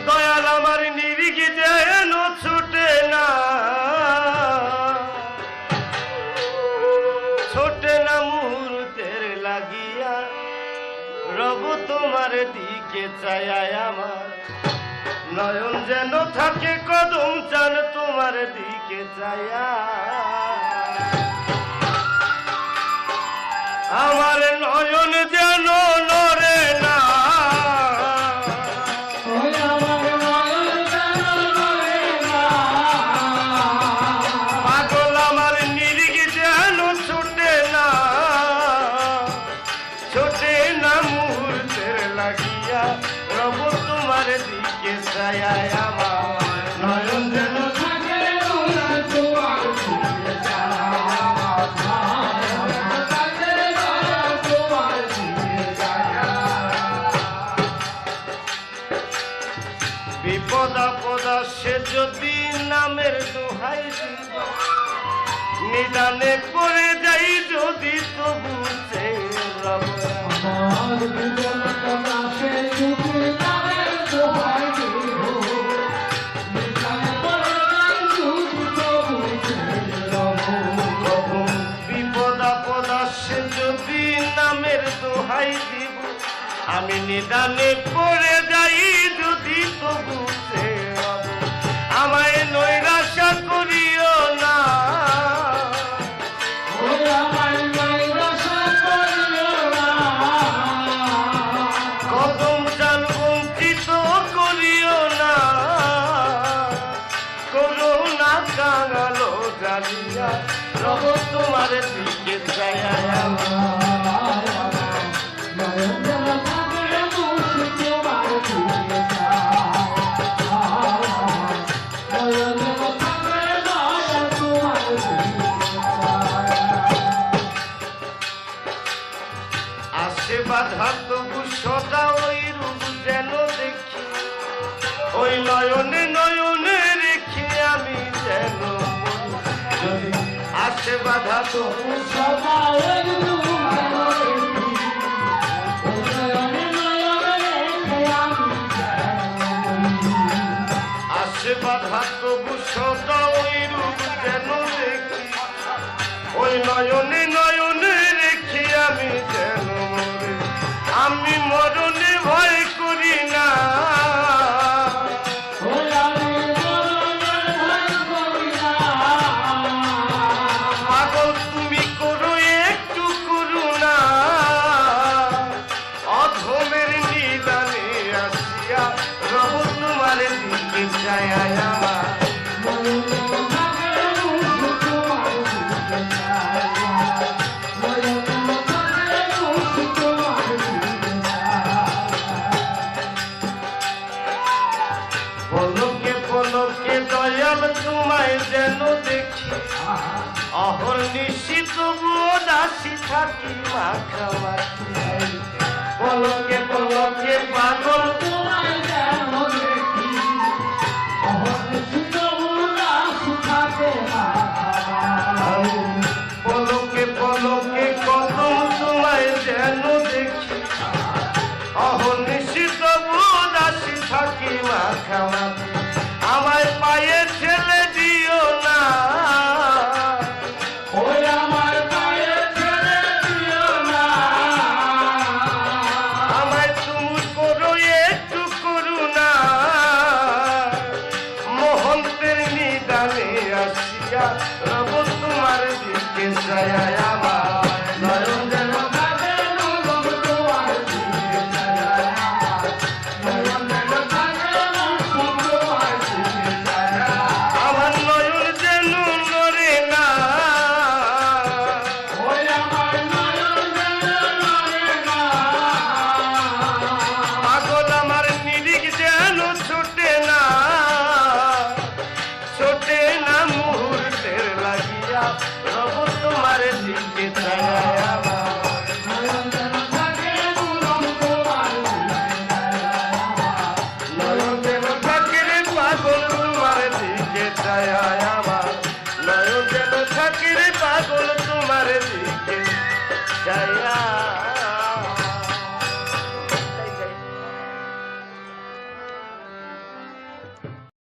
দয়াল আমার নিরিখে যেন ছুটে না, ছোটে না মুহূর্তের লাগিয়া, রব তোমার দিকে চায় আমার নয়ন যেন থাকে কদম চান তোমার দিকে চায়া। আমার নয়ন যেন নরে না, পাগল আমার নিরিখ যেন ছুটে না, ছোটে না মুহূর্তের লাগিয়া, রব তোমার দিকে চায় আমার নয়ন যেন থাকে তোমার দিকে চায়। বিপদ আপদ সে যদি নামের দোহাই দিব, নিদানে পড়ে যাই যদি তবু সে রব। বিপদ আপদ সে যদি নামের দোহাই দিব, আমি নিদানে পড়ে যাই যদি তবু সে রব। আমায় নৈরাশা করিও না, কদম চাল বঞ্চিত করিও না, করুণা কাঙালো জানিয়া, রব তোমার দিকে চায় আসে বাধা তবু সদা ওই রূপ যেন দেখি, ওই নয়নে নয়নে রেখে আমি যেন মরি। আসে বাধা তবু সদা ওই রূপ যেন দেখি, ওই নয়নে নয়নে রেখে আমি যেন মরি। আসে বাধা তবু সদা ওই রূপ যেন দেখি, ওই নয়নে নয়নে রেখে আমি যেন মরি। আমি মরণে ভয় করি না, পাগল তুমি করো একটু করুণা, অধমের নিদানে আসিয়া, রব তোমার দিকে চায় আমার পলকে পলকে দয়াল তোমায় যেন দেখি, অহর্নিশি তবুও দাসী থাকি মাখামাখি। পলকে পলকে পাগল তোমায় যেন দেখি, অহর্নিশি তবুও দাসী থাকে মাখামাখি। পলকে পলকে কদম তোমায় যেন দেখি, অহর্নিশি তবুও দাসী থাকি মাখামাখি। আমায় পায়ে ঠেলে দিও না, ওই আমার পায়ে ঠেলে দিও না, আমায় তুমি করো একটু করুণা, মোহন্তের নিদানে আসিয়া, রব তোমার দিকে চায় আমার নয়ন যেন থাকে রব তোমার দিকে চায় আমার নয়ন যেন থাকে রব তোমার দিকে চায়। আমার নয়ন যেন নরে না, ওই আমার নয়ন যেন নরে না, পাগল আমার নিরিখ যেন ছুটে না, ছোটে না মুহূর্তের লাগিয়া, রব তোমার দিকে চায় আমার নয়ন যেন থাকে রব তোমার দিকে চায় আমার নয়ন যেন থাকে রে পাগল তোমার দিকে চায় আমার নয়ন যেন থাকে রে পাগল